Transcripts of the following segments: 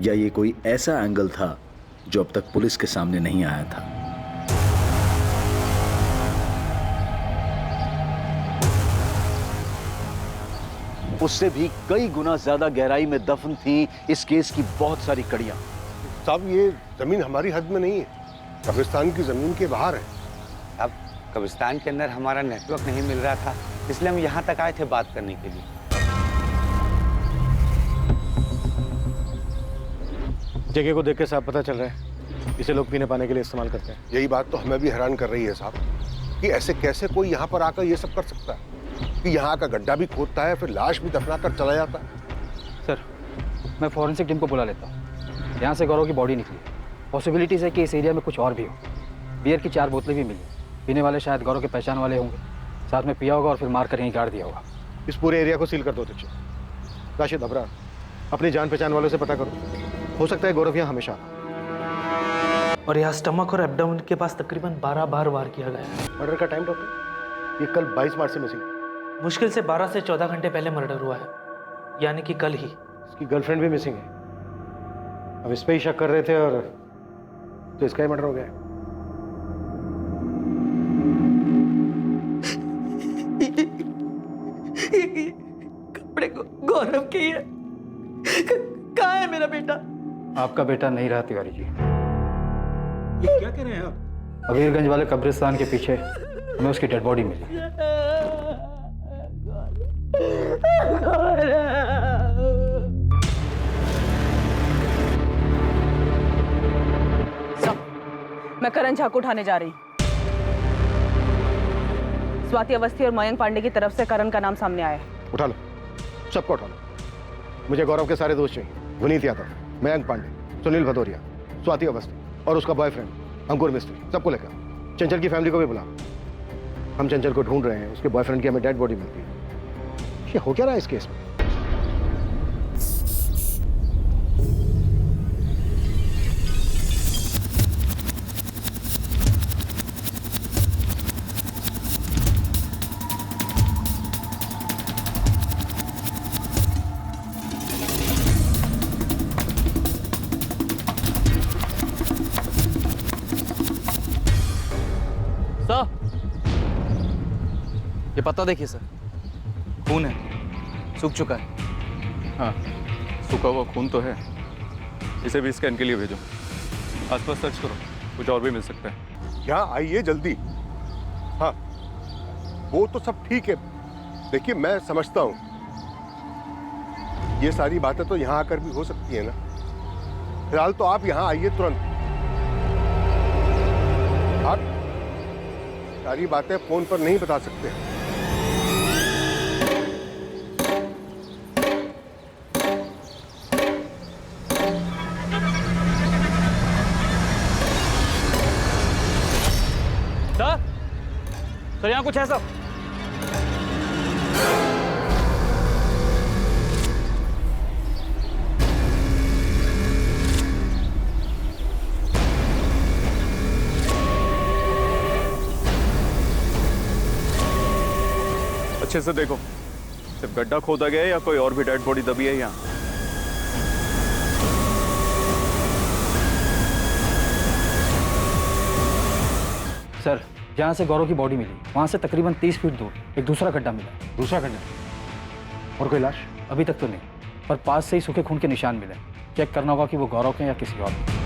या ये कोई ऐसा एंगल था जो अब तक पुलिस के सामने नहीं आया था? उससे भी कई गुना ज्यादा गहराई में दफन थी इस केस की बहुत सारी कड़ियां। साहब ये जमीन हमारी हद में नहीं है, कब्रिस्तान की जमीन के बाहर है। अब कब्रिस्तान के अंदर हमारा नेटवर्क नहीं मिल रहा था, इसलिए हम यहाँ तक आए थे बात करने के लिए। जगह को देख के साहब पता चल रहा है इसे लोग पीने पाने के लिए इस्तेमाल करते हैं। यही बात तो हमें भी हैरान कर रही है साहब, कि ऐसे कैसे कोई यहाँ पर आकर ये सब कर सकता है, कि यहाँ का गड्ढा भी खोदता है फिर लाश भी दफना कर चला जाता है। सर, मैं फॉरेंसिक टीम को बुला लेता हूँ। यहाँ से गौरव की बॉडी निकली, पॉसिबिलिटीज है कि इस एरिया में कुछ और भी हो। बियर की 4 बोतलें भी मिली, पीने वाले शायद गौरव के पहचान वाले होंगे, साथ में पिया होगा और फिर मार कर यहीं गाड़ दिया होगा। इस पूरे एरिया को सील कर दो तुझे। राशिद अबरार, अपनी जान पहचान वालों से पता करो, हो सकता है गौरव यहाँ हमेशा। और यहाँ स्टमक और एब्डोमेन के पास तकरीबन 12 बार वार किया गया है। मर्डर का टाइम डॉक्टर? ये कल 22 मार्च से मिसिंग है। मुश्किल से 12 से 14 घंटे पहले मर्डर हुआ है, यानी कि कल ही। इसकी गर्लफ्रेंड भी मिसिंग है। अब इस पे ही शक कर रहे थे और तो इसका ही मर्डर हो गया। कपड़े गौरव के ही है। कहाँ है मेरा बेटा? आपका बेटा नहीं रहा तिवारी जी। ये क्या कह रहे हैं आप? अबीरगंज वाले कब्रिस्तान के पीछे हमें उसकी डेड बॉडी मिली। मैं करण झा को उठाने जा रही हूँ। स्वाति अवस्थी और मयंक पांडे की तरफ से करण का नाम सामने आया है। उठा लो, सबको उठा लो। मुझे गौरव के सारे दोस्त चाहिए। विनीत यादव, मयंक पांडे, सुनील भदौरिया, स्वाति अवस्थी और उसका बॉयफ्रेंड अंकुर मिस्त्री, सबको लेकर। चंचल की फैमिली को भी बुला। हम चंचल को ढूंढ रहे हैं, उसके बॉयफ्रेंड की हमें डेड बॉडी मिलती है। ये हो क्या रहा है इस केस में? ये पत्ता देखिए सर, खून है, सूख चुका है। हाँ, सूखा हुआ खून तो है। इसे भी स्कैन के लिए भेजो। आसपास सर्च करो, कुछ और भी मिल सकता है। यहाँ आइए जल्दी। हाँ, वो तो सब ठीक है। देखिए मैं समझता हूँ ये सारी बातें तो यहाँ आकर भी हो सकती है ना। फिलहाल तो आप यहाँ आइए तुरंत। आप सारी बातें फोन पर नहीं बता सकते। सर यहाँ कुछ है सब? अच्छे से देखो, सिर्फ गड्ढा खोदा गया है या कोई और भी डेड बॉडी दबी है यहाँ? सर, जहाँ से गौरव की बॉडी मिली वहाँ से तकरीबन 30 फीट दूर एक दूसरा गड्ढा मिला। दूसरा गड्ढा? और कोई लाश? अभी तक तो नहीं, पर पास से ही सूखे खून के निशान मिले। चेक करना होगा कि वो गौरव के या किसी और के।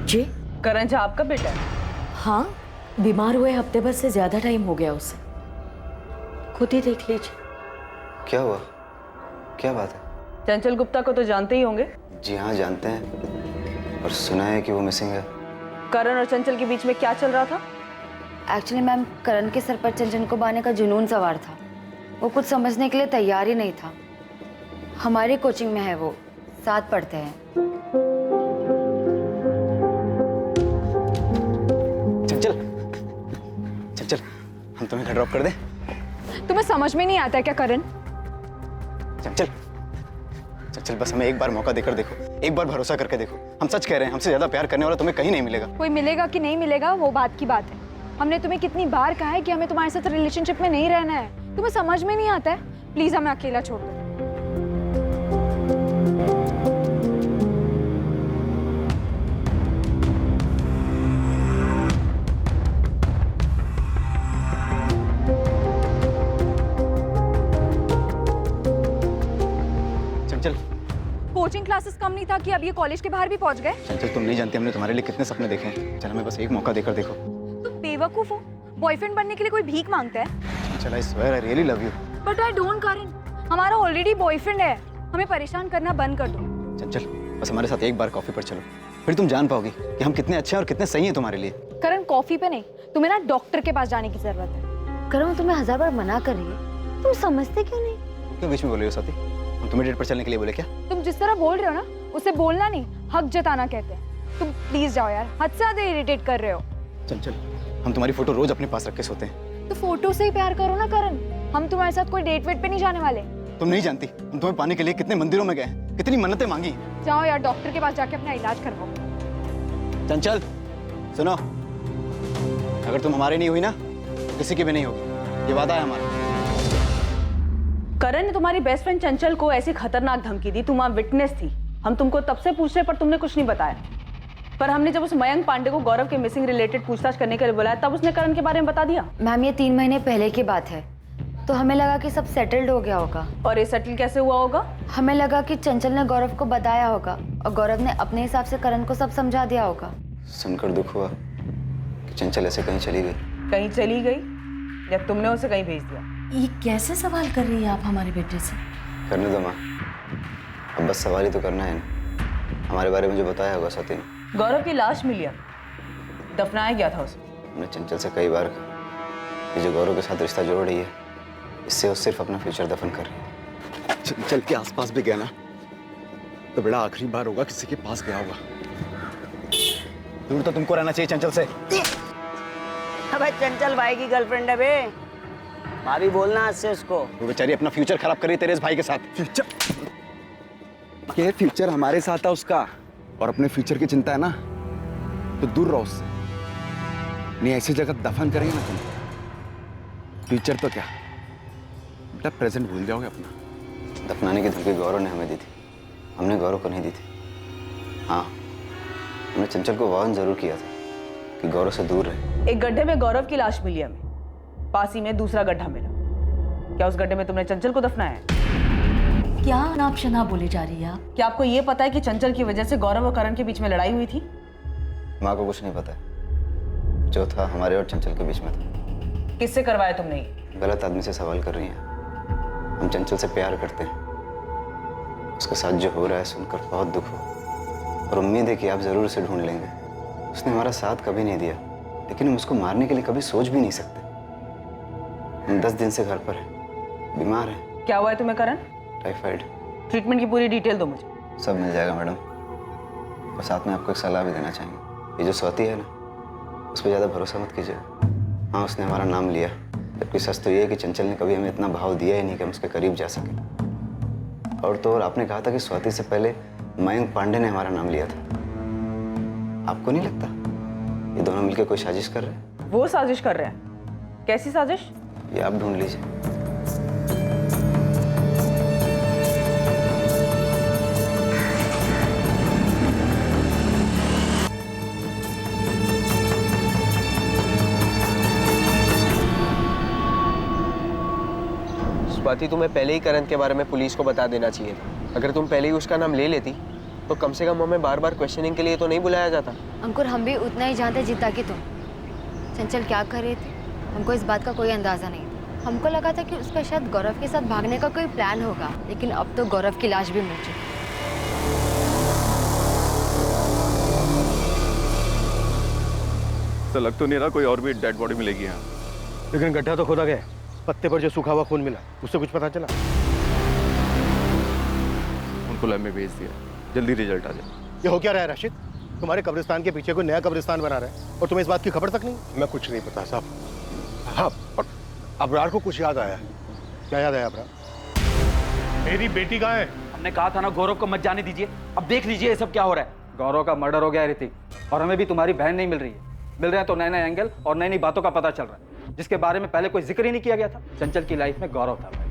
जी? करण झा आपका बेटा है? हाँ, बीमार हुए हफ्ते भर से ज्यादा टाइम हो गया उसे। खुद ही देख लीजिए। क्या हुआ? क्या बात है? चंचल गुप्ता को तो जानते ही होंगे। जी हाँ, जानते हैं, और सुना है कि वो मिसिंग है। करण और चंचल के बीच में क्या चल रहा था? एक्चुअली मैम, करण के सर पर चंचल को बांधने का जुनून सवार था। वो कुछ समझने के लिए तैयार ही नहीं था। हमारी कोचिंग में है वो, साथ पढ़ते हैं। चल, हम तुम्हें घर ड्रॉप कर दें? तुम्हें समझ में नहीं आता है क्या करण? चल चंचल बस हमें एक बार मौका देकर देखो, एक बार भरोसा करके देखो। हम सच कह रहे हैं, हमसे ज्यादा प्यार करने वाला तुम्हें कहीं नहीं मिलेगा। कोई मिलेगा कि नहीं मिलेगा वो बात की बात है। हमने तुम्हें कितनी बार कहा है कि हमें तुम्हारे साथ रिलेशनशिप में नहीं रहना है, तुम्हें समझ में नहीं आता है। प्लीज हमें अकेला छोड़ दो। चंचल, कोचिंग क्लासेस कम नहीं था कि अब ये कॉलेज के बाहर भी पहुंच गए। चंचल तुम नहीं जानती हमने तुम्हारे लिए कितने सपने देखे हैं। चल हमें बस एक मौका देकर देखो। तुम बेवकूफ हो, बॉयफ्रेंड बनने के लिए कोई भीख मांगता है? चल I swear I really love you. But I don't Karan, हमारा ऑलरेडी बॉयफ्रेंड है, हमें परेशान करना बंद कर दो। चंचल बस हमारे साथ एक बार कॉफी पर चलो, फिर तुम जान पाओगी कि हम कितने अच्छे हैं और कितने सही हैं तुम्हारे लिए। करण कॉफी पे नहीं, तुम्हें ना डॉक्टर के पास जाने की जरूरत है। करण तुम्हें 1000 बार मना कर रही है, तुम समझते क्यों नहीं? क्यों बीच में बोल रही हो स्वाति? हम तुम्हें डेट पर चलने के लिए बोले क्या? तुम जिस तरह बोल रहे हो ना, उसे बोलना नहीं हक जताना कहते हैं। तुम प्लीज जाओ यार, हद से ज्यादा इरिटेट कर रहे हो। चंचल हम तुम्हारी फोटो रोज अपने पास रख के सोते हैं। तो फोटो से ही प्यार करो ना करण, हम तुम्हारे साथ कोई डेट वेट पे नहीं जाने वाले। तुम नहीं जानती हम तुम्हें पाने के लिए कितने मंदिरों में गए हैं, कितनी मन्नतें मांगी। जाओ यार, डॉक्टर के पास जाके अपना इलाज करवाओ। चंचल सुनो, अगर तुम हमारे नहीं हुई ना, किसी की भी नहीं होगी, ये वादा है हमारा। करण ने तुम्हारी बेस्ट फ्रेंड चंचल को ऐसी खतरनाक धमकी दी, तुम वहां विटनेस थी। हम तुमको तब से पूछ रहे पर तुमने कुछ नहीं बताया। पर हमने जब उस मयंक पांडे को गौरव के मिसिंग रिलेटेड पूछताछ करने के लिए बुलाया, तब उसने करण के बारे में बता दिया। मैम ये 3 महीने पहले की बात है, तो हमें लगा कि सब सेटल्ड हो गया होगा। और ये सेटल कैसे हुआ होगा? हमें लगा कि चंचल ने गौरव को बताया होगा और गौरव ने अपने हिसाब से करण को सब समझा दिया होगा। सुनकर दुख हुआ कि चंचल ऐसे कहीं चली गई। कहीं चली गई या तुमने उसे कहीं भेज दिया? ये कैसे सवाल कर रही है आप हमारे बेटे से? करने दो माँ, अब बस सवाल ही तो करना है ना। हमारे बारे में जो बताया होगा स्वाति ने। गौरव की लाश मिली, दफनाया गया था उसे। हमने चंचल से कई बार कहा कि जो गौरव के साथ रिश्ता जोड़ रही है, इससे वो सिर्फ अपना फ्यूचर दफन कर रही है। चंचल के आसपास भी गया ना, तो बड़ा आखिरी बार होगा किसी के पास गया होगा। दूर तो तुमको रहना चाहिए चंचल से। अबे चंचल भाई की गर्लफ्रेंड है बे, भाभी बोलना आज से उसको। वो बेचारी अपना फ्यूचर खराब कर रही है तेरे इस भाई के साथ। ये फ्यूचर हमारे साथ है उसका, और अपने फ्यूचर की चिंता है ना, तो दूर रहो उससे। नहीं ऐसी जगह दफन करेंगे ना तुम, फ्यूचर तो क्या बेटा प्रेजेंट भूल जाओगे अपना। दफनाने की धमकी गौरव ने हमें दी थी, हमने गौरव को नहीं दी थी। हाँ हमने चंचल को वार्न जरूर किया था कि गौरव से दूर रहे। एक गड्ढे में गौरव की लाश मिली हमें, पास ही में दूसरा गड्ढा मिला। क्या उस गड्ढे में तुमने चंचल को दफनाया है? क्या अनाप शनाप बोले जा रही है आप? क्या आपको ये पता है कि चंचल की वजह से गौरव और करण के बीच में लड़ाई हुई थी? माँ को कुछ नहीं पता है, जो था हमारे और चंचल के बीच में था। किससे करवाया तुमने ये? गलत आदमी से सवाल कर रही हैं। हम चंचल से प्यार करते हैं, उसके साथ जो हो रहा है सुनकर बहुत दुख हो, और उम्मीद है कि आप जरूर उसे ढूंढ लेंगे। उसने हमारा साथ कभी नहीं दिया, लेकिन हम उसको मारने के लिए कभी सोच भी नहीं सकते। हम 10 दिन से घर पर हैं, बीमार हैं। क्या हुआ है तुम्हें करण? टाइफाइड। ट्रीटमेंट की पूरी डिटेल दो मुझे। सब मिल जाएगा मैडम, और साथ में आपको एक सलाह भी देना चाहेंगे। ये जो स्वाति है ना, उस पर ज़्यादा भरोसा मत कीजिए। हाँ उसने हमारा नाम लिया, जबकि सच तो ये है कि चंचल ने कभी हमें इतना भाव दिया ही नहीं कि हम उसके करीब जा सके। और तो और आपने कहा था कि स्वाति से पहले मयंक पांडे ने हमारा नाम लिया था। आपको नहीं लगता ये दोनों मिलकर कोई साजिश कर रहे हैं? वो साजिश कर रहे हैं? कैसी साजिश? ये आप ढूंढ लीजिए। स्वाति तुम्हें पहले ही करण के बारे में पुलिस को बता देना चाहिए था। अगर तुम पहले ही उसका नाम ले लेती तो कम से कम हमें बार बार क्वेश्चनिंग के लिए तो नहीं बुलाया जाता। अंकुर हम भी उतना ही जानते जितना कि तुम। चंचल क्या कर रही थी हमको इस बात का कोई अंदाजा नहीं था। हमको लगा था कि उसका शायद गौरव के साथ भागने का कोई प्लान होगा, लेकिन अब तो गौरव की लाश भी मिल चुकी। तो लग तो नहीं रहा कोई और भी डेड बॉडी मिलेगी यहाँ। लेकिन गड्ढा तो खोदा गया, पत्ते पर जो सूखा हुआ खून मिला उससे कुछ पता चला? उनको लैब में भेज दिया, जल्दी रिजल्ट आ जाए। ये हो क्या रहा है राशिद? तुम्हारे कब्रिस्तान के पीछे कोई नया कब्रिस्तान बना रहा है और तुम्हें इस बात की खबर तक नहीं? मैं कुछ नहीं पता साहब। हाँ पर अबरार को कुछ याद आया। क्या याद आया अबरार? मेरी बेटी कहाँ है? हमने कहा था ना गौरव को मत जाने दीजिए। अब देख लीजिए ये सब क्या हो रहा है। गौरव का मर्डर हो गया है ऋतिक, और हमें भी तुम्हारी बहन नहीं मिल रही है। मिल रहे हैं तो नए नए एंगल और नई नई बातों का पता चल रहा है, जिसके बारे में पहले कोई जिक्र ही नहीं किया गया था। चंचल की लाइफ में गौरव था भाई,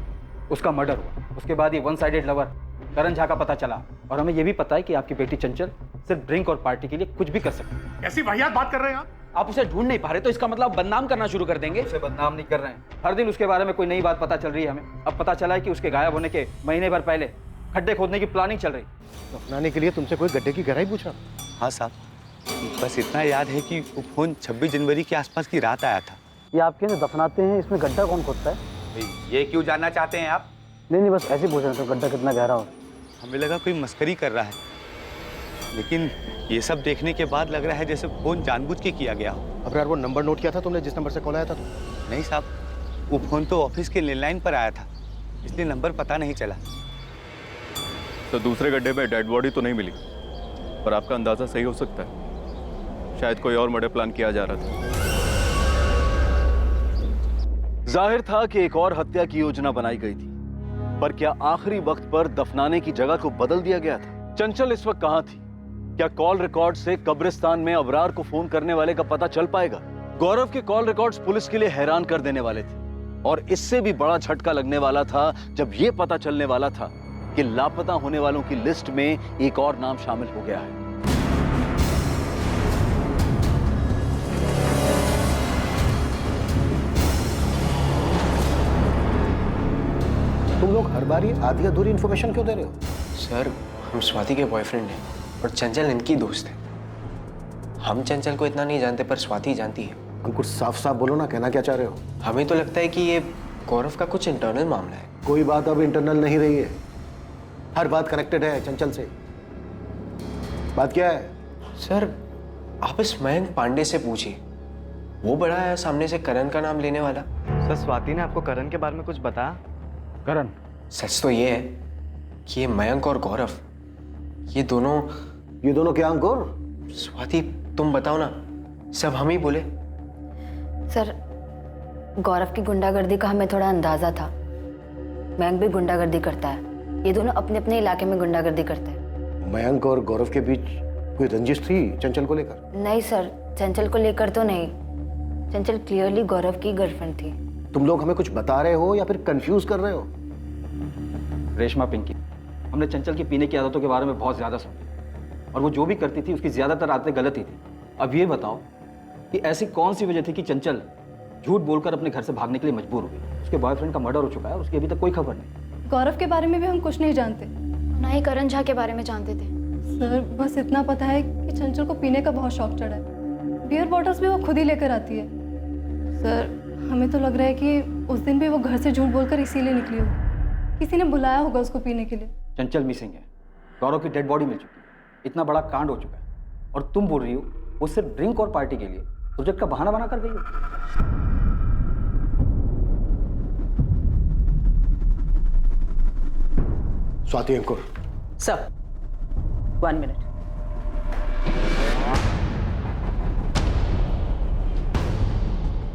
उसका मर्डर हुआ, उसके बाद ये वन साइडेड लवर करण झा का पता चला, और हमें ये भी पता है कि आपकी बेटी चंचल सिर्फ ड्रिंक और पार्टी के लिए कुछ भी कर सकती है। ऐसी वाहियात बात कर रहे हैं आप उसे ढूंढ नहीं पा रहे तो इसका मतलब बदनाम करना शुरू कर देंगे। उसे बदनाम नहीं कर रहे हैं, हर दिन उसके बारे में कोई नई बात पता चल रही है हमें। अब पता चला है कि उसके गायब होने के महीने भर पहले खड्डे खोदने की प्लानिंग चल रही। दफनाने के लिए तुमसे कोई गड्ढे की गहराई पूछा? हाँ साहब, बस इतना याद है कि वो फोन 26 जनवरी के आसपास की रात आया था। ये आपके यहाँ दफनाते हैं, इसमें गड्ढा कौन खोदता है? ये क्यों जानना चाहते हैं आप? नहीं, बस ऐसे पूछ रहे थे गड्ढा कितना गहरा हो। हमें लगा कोई मस्करी कर रहा है, लेकिन ये सब देखने के बाद लग रहा है जैसे फोन जानबूझ के किया गया हो। अब यार वो नंबर नोट किया था तुमने जिस नंबर से कॉल आया था? नहीं साहब, वो फोन तो ऑफिस के लैंडलाइन पर आया था, इसलिए नंबर पता नहीं चला। तो दूसरे गड्ढे में डेड बॉडी तो नहीं मिली, पर आपका अंदाजा सही हो सकता है, शायद कोई और मर्डर प्लान किया जा रहा था। जाहिर था कि एक और हत्या की योजना बनाई गई थी, पर क्या आखिरी वक्त पर दफनाने की जगह को बदल दिया गया था? चंचल इस वक्त कहां थी? क्या कॉल रिकॉर्ड से कब्रिस्तान में अबरार को फोन करने वाले का पता चल पाएगा? गौरव के कॉल रिकॉर्ड्स पुलिस के लिए हैरान कर देने वाले थे, और इससे भी बड़ा झटका लगने वाला था जब यह पता चलने वाला था कि लापता होने वालों की लिस्ट में एक और नाम शामिल हो गया है। तुम लोग हर बार ये आधी अधूरी इन्फॉर्मेशन क्यों दे रहे हो? सर, हम स्वाति के बॉयफ्रेंड हैं और चंचल इनकी दोस्त है। हम चंचल को इतना नहीं जानते, पर स्वाति जानती है। अंकुर, साफ साफ बोलो ना, कहना क्या चाह रहे हो? हमें तो लगता है कि ये गौरव का कुछ इंटरनल मामला है। कोई बात अब इंटरनल नहीं रही है, हर बात कनेक्टेड है चंचल से। बात क्या है? सर, आप इस मयंक पांडे से पूछिए, वो बड़ा है सामने से करण का नाम लेने वाला। सर, स्वाति ने आपको करण के बारे में कुछ बताया? करण? सच तो ये है कि ये मयंक और गौरव, ये दोनों क्या अंकुर? स्वाति, तुम बताओ ना, सब हम ही बोले। सर, गौरव की गुंडागर्दी का हमें थोड़ा अंदाजा था। मयंक भी गुंडागर्दी करता है, ये दोनों अपने अपने इलाके में गुंडागर्दी करते हैं। मयंक और गौरव के बीच कोई रंजिश थी चंचल को लेकर? नहीं सर, चंचल को लेकर तो नहीं। चंचल क्लियरली गौरव की गर्लफ्रेंड थी। तुम लोग हमें कुछ बता रहे हो या फिर कंफ्यूज कर रहे हो? रेशमा, पिंकी, हमने चंचल की पीने की आदतों के बारे में बहुत ज्यादा सुना, और वो जो भी करती थी उसकी ज्यादातर आदतें गलत ही थी। अब ये बताओ कि ऐसी कौन सी वजह थी कि चंचल झूठ बोलकर अपने घर से भागने के लिए मजबूर हो गई? उसके बॉयफ्रेंड का मर्डर हो चुका है और उसकी अभी तक कोई खबर नहीं। गौरव के बारे में भी हम कुछ नहीं जानते, ना ही करण झा के बारे में जानते थे। सर, बस इतना पता है कि चंचल को पीने का बहुत शौक चढ़ा है। बियर बॉटल्स भी वो खुद ही लेकर आती है। सर, हमें तो लग रहा है कि उस दिन भी वो घर से झूठ बोलकर इसीलिए निकली होगी। किसी ने बुलाया होगा उसको पीने के लिए। चंचल मिसिंग है, गौरव की डेड बॉडी मिल चुकी है, इतना बड़ा कांड हो चुका है, और तुम बोल रही हो वो सिर्फ ड्रिंक और पार्टी के लिए प्रोजेक्ट का बहाना बना कर गई हो। Swati, Ankur. Sir, 1 minute.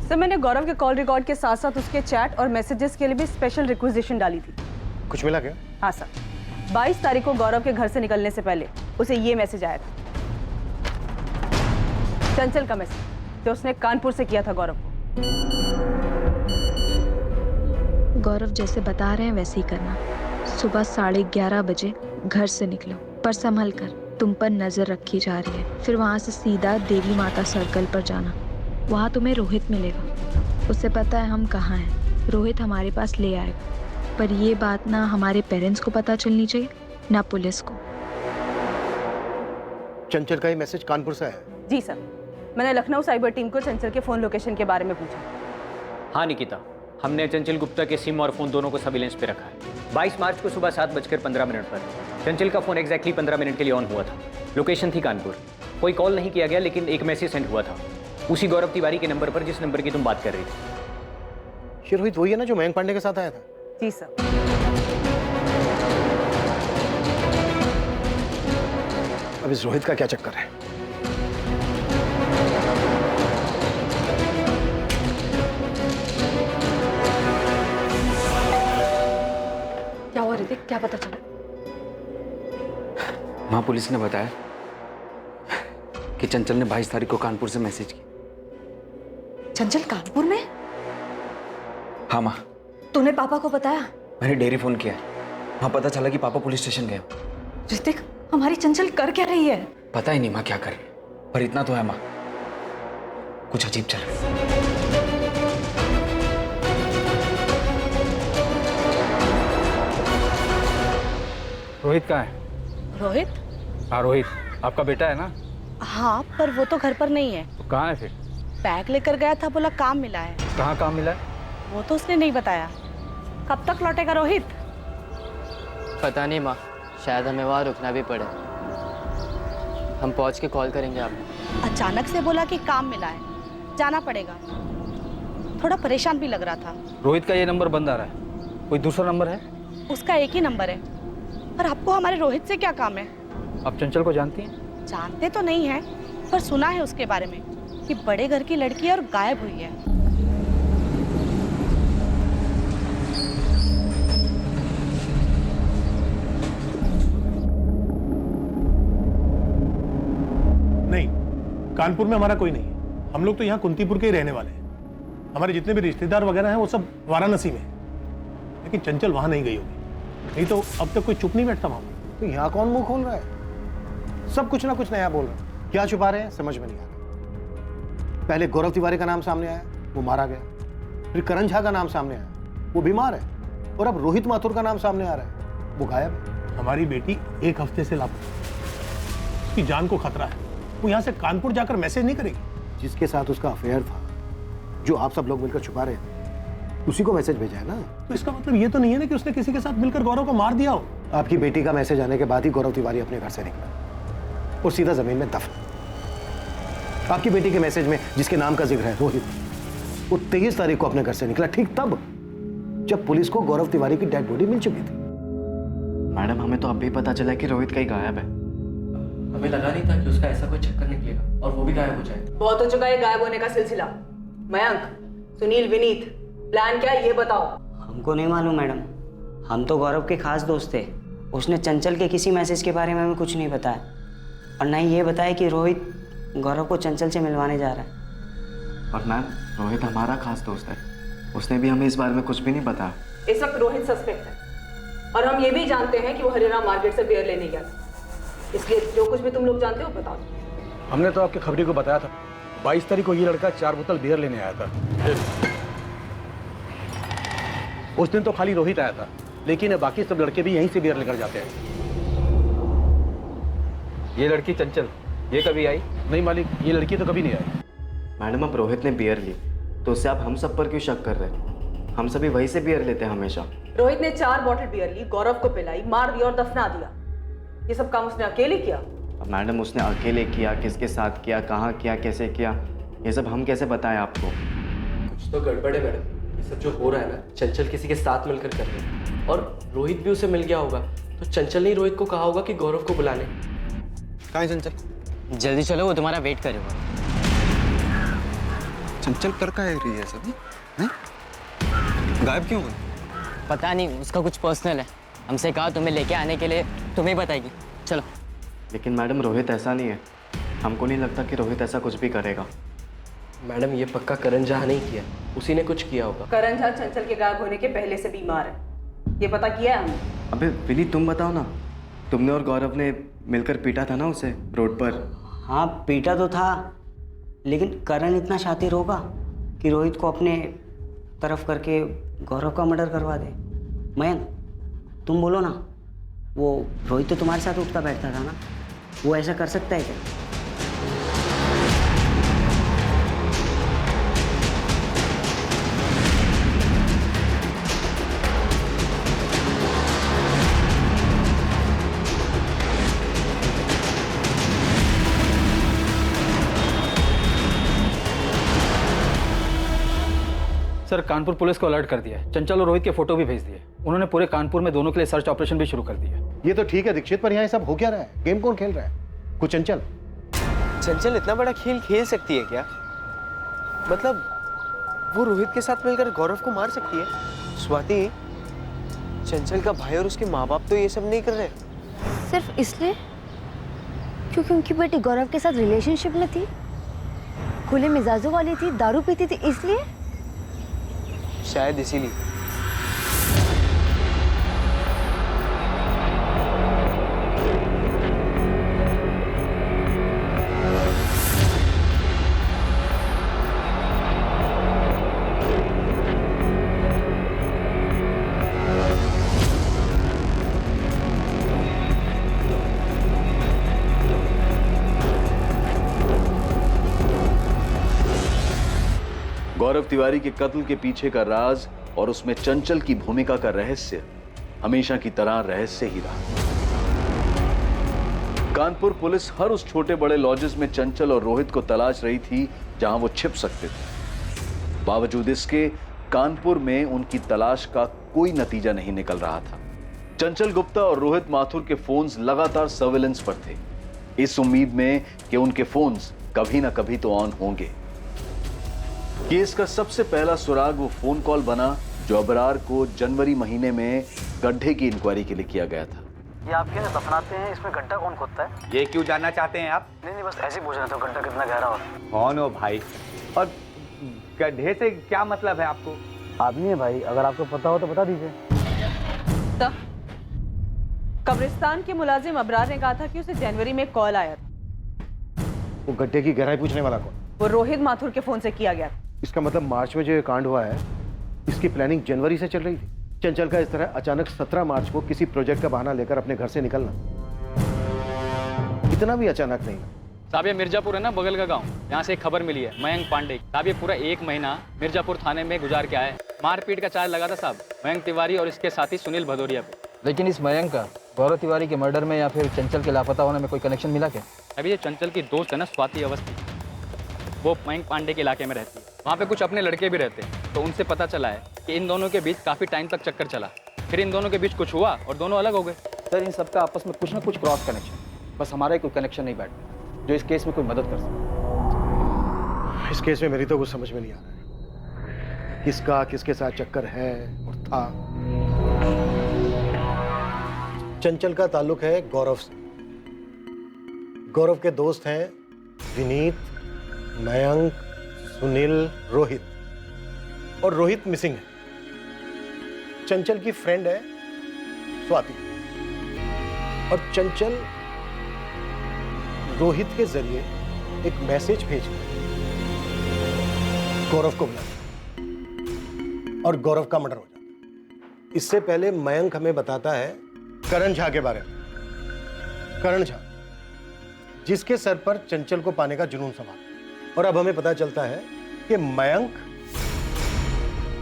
Sir, मैंने गौरव के कॉल रिकॉर्ड के साथ साथ उसके चैट और मैसेजेस के लिए भी स्पेशल रिक्विजिशन डाली थी। कुछ मिला क्या? हाँ सर, 22 तारीख को गौरव के घर से निकलने से पहले उसे ये मैसेज आया था, चंचल का मैसेज, जो उसने कानपुर से किया था गौरव को। गौरव जैसे बता रहे हैं वैसे ही करना। सुबह 11:30 बजे घर से निकलो, पर संभल कर, तुम पर नजर रखी जा रही है। फिर वहाँ से सीधा देवी माता सर्कल पर जाना, वहाँ तुम्हें रोहित मिलेगा। उसे पता है हम कहाँ हैं, रोहित हमारे पास ले आएगा। पर ये बात ना हमारे पेरेंट्स को पता चलनी चाहिए, ना पुलिस को। चंचल का ये मैसेज कानपुर से आया? जी सर, मैंने लखनऊ साइबर टीम को चंचल के फोन लोकेशन के बारे में पूछा। हाँ निकिता, हमने चंचल गुप्ता के सिम और फोन दोनों को सर्विलेंस पे रखा है। 22 मार्च को सुबह 7:15 पर चंचल का फोन एग्जैक्टली 15 मिनट के लिए ऑन हुआ था। लोकेशन थी कानपुर। कोई कॉल नहीं किया गया, लेकिन एक मैसेज सेंड हुआ था उसी गौरव तिवारी के नंबर पर जिस नंबर की तुम बात कर रही थी। ये रोहित वही है ना जो मयंक पांडे के साथ आया था? जी सर। अब इस रोहित का क्या चक्कर है? क्या हुआ ऋतिक, क्या पता चला? वहाँ पुलिस ने बताया कि चंचल ने 22 तारीख को कानपुर से मैसेज की। चंचल कानपुर में? हाँ माँ, तूने पापा को बताया? मैंने डेयरी फोन किया, वहाँ पता चला कि पापा पुलिस स्टेशन गए। ऋतिक, हमारी चंचल कर क्या रही है? पता ही नहीं माँ क्या कर रही है, पर इतना तो है माँ, कुछ अजीब चल रहा है। रोहित कहाँ है? रोहित? हाँ रोहित, आपका बेटा है ना? हाँ, पर वो तो घर पर नहीं है। तो कहाँ है फिर? बैग लेकर गया था, बोला काम मिला है। कहाँ काम मिला है? वो तो उसने नहीं बताया। कब तक लौटेगा रोहित? पता नहीं माँ, शायद हमें वहाँ रुकना भी पड़े। हम पहुँच के कॉल करेंगे आपको। अचानक से बोला कि काम मिला है, जाना पड़ेगा। थोड़ा परेशान भी लग रहा था। रोहित का ये नंबर बंद आ रहा है, कोई दूसरा नंबर है? उसका एक ही नंबर है। पर आपको हमारे रोहित से क्या काम है? आप चंचल को जानती हैं? जानते तो नहीं है, पर सुना है उसके बारे में कि बड़े घर की लड़की है और गायब हुई है। नहीं, कानपुर में हमारा कोई नहीं है। हम लोग तो यहाँ कुंतीपुर के ही रहने वाले हैं। हमारे जितने भी रिश्तेदार वगैरह हैं वो सब वाराणसी में हैं। लेकिन चंचल वहां नहीं गई होगी, नहीं तो अब तक कोई चुप नहीं बैठता वहां। तो यहाँ कौन मुंह खोल रहा है? सब कुछ ना कुछ नया बोल रहे हैं। क्या छुपा रहे हैं समझ में नहीं आ रहा। पहले गौरव तिवारी का नाम सामने आया, वो मारा गया। फिर करण झा का नाम सामने आया, वो बीमार है। और अब रोहित माथुर का नाम सामने आ रहा है, वो गायब है। हमारी बेटी 1 हफ्ते से लापता, उसकी जान को खतरा है। वो यहाँ से कानपुर जाकर मैसेज नहीं करेगी। जिसके साथ उसका अफेयर था, जो आप सब लोग मिलकर छुपा रहे थे, उसी को मैसेज भेजा है ना। तो इसका मतलब ये तो नहीं है ना कि उसने किसी के साथ मिलकर गौरव को मार दिया हो। आपकी बेटी का मैसेज आने के बाद ही गौरव तिवारी अपने घर से निकला और सीधा जमीन में दफन। आपकी बेटी के मैसेज में जिसके नाम का जिक्र है रोहित, वो 23 तारीख को अपने घर से निकला, ठीक तब जब पुलिस को गौरव तिवारी की डेड बॉडी मिल चुकी थी। मैडम, हमें तो अभी पता चला कि रोहित कहीं गायब है। हमें लगा नहीं था कि उसका ऐसा कोई चक्कर निकलेगा और वो भी गायब हो जाएगा। बहुत हो चुका है गायब होने का सिलसिला। मयंक, सुनील, विनीत, प्लान क्या है ये बताओ। हमको नहीं मालूम मैडम, हम तो गौरव के खास दोस्त थे। उसने चंचल के किसी मैसेज के बारे में हमें कुछ नहीं बताया, और ना ही ये बताया कि रोहित गौरव को चंचल से मिलवाने जा रहा है। और मैम, रोहित हमारा खास दोस्त है, उसने भी हमें इस बारे में कुछ भी नहीं बताया। इस वक्त रोहित सस्पेक्ट है, और हम ये भी जानते हैं कि वो हरिराम मार्केट से बियर लेने गया था। इसलिए जो कुछ भी तुम लोग जानते हो बताओ। हमने तो आपके खबरी को बताया था 22 तारीख को ये लड़का 4 बोतल बियर लेने आया था। उस दिन तो खाली रोहित आया था, लेकिन बाकी सब लड़के भी यहीं से बियर लेकर जाते हैं। ये लड़की चंचल, ये कभी आई? नहीं मालिक, ये लड़की तो कभी नहीं आई। मैडम, अब रोहित ने बियर ली तो उससे आप हम सब पर क्यों शक कर रहे हैं? हम सभी वहीं से बियर लेते हैं हमेशा। रोहित ने 4 बॉटल बियर ली, गौरव को पिलाई, मार दिया और दफना दिया। ये सब काम उसने अकेले किया? अब मैडम, उसने अकेले किया, किसके साथ किया, कहाँ किया, कैसे किया, ये सब हम कैसे बताएं आपको? कुछ तो गड़बड़ है मैडम। ये सब जो हो रहा है ना, चंचल किसी के साथ मिलकर कर रहे हैं, और रोहित भी उसे मिल गया होगा। तो चंचल ने रोहित को कहा होगा कि गौरव को बुला ले। कहाँ है चंचल? जल्दी चलो, वो तुम्हारा वेट करेगा। चंचल कर का है रही है सभी? गायब क्यों हुई? पता नहीं, उसका कुछ पर्सनल है। हमसे कहा तुम्हें लेके आने के लिए, तुम्हें बताएगी। चलो। लेकिन मैडम, रोहित ऐसा नहीं है। हमको नहीं लगता कि रोहित ऐसा कुछ भी करेगा। मैडम, ये पक्का करण झा नहीं किया, उसी ने कुछ किया होगा। करण झा चंचल के गायब होने के पहले से बीमार है, ये पता किया है हमने। अबे विनी, तुम बताओ ना, तुमने और गौरव ने मिलकर पीटा था ना उसे रोड पर? हाँ, पीटा तो था, लेकिन करण इतना शातिर होगा कि रोहित को अपने तरफ करके गौरव का मर्डर करवा दे। मयंक, तुम बोलो ना, वो रोहित तो तुम्हारे साथ उठता बैठता था ना, वो ऐसा कर सकता है क्या? सर, कानपुर पुलिस को अलर्ट कर दिया है। चंचल और रोहित के फोटो भी भेज दिए। उन्होंने पूरे कानपुर में दोनों के लिए सर्च ऑपरेशन भी शुरू कर दिया है। ये तो ठीक है दीक्षित, पर यहाँ सब हो क्या रहा है? गेम कौन खेल रहा है? कुछ चंचल? चंचल इतना बड़ा खेल खेल सकती है क्या? मतलब वो रोहित के साथ मिलकर गौरव को मार सकती है? स्वाति, चंचल का भाई और उसके माँ बाप तो ये सब नहीं कर रहे। सिर्फ इसलिए क्योंकि उनकी बेटी गौरव के साथ रिलेशनशिप में थी, खुले मिजाजों वाली थी, दारू पीती थी, इसलिए। शायद इसीलिए। गौरव तिवारी के कत्ल के पीछे का राज और उसमें चंचल की भूमिका का रहस्य हमेशा की तरह रहस्य ही रहा। कानपुर पुलिस हर उस छोटे बड़े लॉजेस में चंचल और रोहित को तलाश रही थी जहां वो छिप सकते थे। बावजूद इसके कानपुर में उनकी तलाश का कोई नतीजा नहीं निकल रहा था। चंचल गुप्ता और रोहित माथुर के फोन्स लगातार सर्विलेंस पर थे, इस उम्मीद में कि उनके फोन्स कभी ना कभी तो ऑन होंगे। केस का सबसे पहला सुराग वो फोन कॉल बना जो अबरार को जनवरी महीने में गड्ढे की इंक्वायरी के लिए किया गया था। ये आप कैसे दफनाते हैं, इसमें गड्ढा कौन खोदता है? ये क्यों जानना चाहते हैं आप? नहीं, बस ऐसे ही पूछ रहे थे, गड्ढा कितना गहरा होता है। कौन हो भाई, और गड्ढे से क्या मतलब है आपको? आदमी है भाई, अगर आपको पता हो तो बता दीजिए। कब्रिस्तान के मुलाजिम अबरार ने कहा था कि उसे जनवरी में कॉल आया था। वो गड्ढे की गहराई पूछने वाला कौन? वो रोहित माथुर के फोन से किया गया था। इसका मतलब मार्च में जो ये कांड हुआ है, इसकी प्लानिंग जनवरी से चल रही थी। चंचल का इस तरह अचानक 17 मार्च को किसी प्रोजेक्ट का बहाना लेकर अपने घर से निकलना इतना भी अचानक नहीं। साहब ये मिर्जापुर है ना, बगल का गांव, यहाँ से एक खबर मिली है मयंक पांडे। साहब ये पूरा 1 महीना मिर्जापुर थाने में गुजार के आए। मारपीट का चार्ज लगा था साहब मयंक तिवारी और इसके साथी सुनील भदौरिया पे। लेकिन इस मयंक का गौरव तिवारी के मर्डर में या फिर चंचल के लापता होने में कोई कनेक्शन मिला क्या? अभी ये चंचल की दोस्त है ना स्वाति अवस्थी, वो मयंक पांडे के इलाके में रहती है। वहाँ पे कुछ अपने लड़के भी रहते हैं, तो उनसे पता चला है कि इन दोनों के बीच काफ़ी टाइम तक चक्कर चला। फिर इन दोनों के बीच कुछ हुआ और दोनों अलग हो गए। सर इन सबका आपस में कुछ ना कुछ क्रॉस कनेक्शन, बस हमारा ही कोई कनेक्शन नहीं बैठता जो इस केस में कोई मदद कर सके। इस केस में मेरी तो कुछ समझ में नहीं आ रहा है, किसका किसके साथ चक्कर है और था। चंचल का ताल्लुक है गौरव से। गौरव के दोस्त हैं विनीत, मयंक, सुनील, रोहित, और रोहित मिसिंग है। चंचल की फ्रेंड है स्वाति, और चंचल रोहित के जरिए एक मैसेज भेजकर गौरव को बुलाता और गौरव का मर्डर हो जाता। इससे पहले मयंक हमें बताता है करण झा के बारे में। करण झा जिसके सर पर चंचल को पाने का जुनून सवार, और अब हमें पता चलता है कि मयंक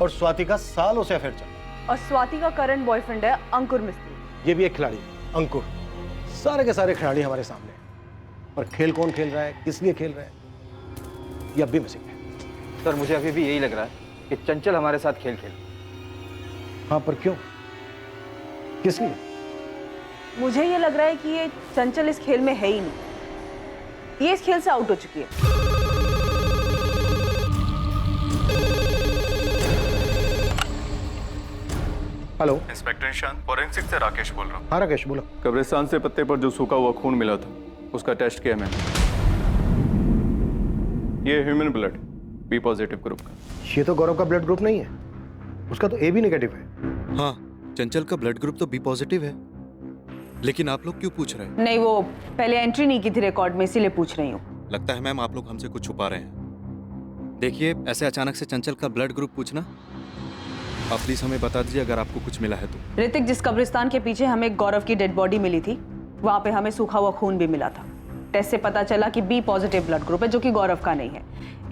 और स्वाति का सालों से अफेयर चल रहा है। और स्वाति का करंट बॉयफ्रेंड है अंकुर मिस्त्री। ये भी एक खिलाड़ी है, अंकुर। सारे के सारे खिलाड़ी हमारे सामने हैं, और खेल कौन खेल रहा है, किस लिए खेल रहा है, ये अब भी मिसिंग है। सर मुझे अभी भी यही लग रहा है कि चंचल हमारे साथ खेल खेल। हाँ, पर क्यों, किस लिए? मुझे ये लग रहा है कि ये चंचल इस खेल में है ही नहीं, ये इस खेल से आउट हो चुकी है। हेलो, इंस्पेक्टर निशांत, फॉरेंसिक से राकेश बोल रहा हूँ। हाँ राकेश बोलो। कब्रिस्तान से पत्ते पर जो सूखा हुआ खून मिला था उसका टेस्ट किया मैंने, ये human blood B positive group का। ये तो गौरव का ब्लड ग्रुप नहीं है, उसका तो ए बी नेगेटिव है। हाँ, चंचल का ब्लड ग्रुप तो बी पॉजिटिव है, लेकिन आप लोग क्यों पूछ रहे हैं? नहीं, वो पहले एंट्री नहीं की थी रिकॉर्ड में, इसीलिए पूछ रही हूँ। लगता है मैम आप लोग हमसे कुछ छुपा रहे हैं। देखिए, ऐसे अचानक से चंचल का ब्लड ग्रुप पूछना, आप प्लीज हमें बता दीजिए अगर आपको कुछ मिला है तो। ऋतिक, जिस कब्रिस्तान के पीछे हमें गौरव की डेड बॉडी मिली थी, वहां पे हमें सूखा हुआ खून भी मिला था। टेस्ट से पता चला कि बी पॉजिटिव ब्लड ग्रुप है, जो कि गौरव का नहीं है।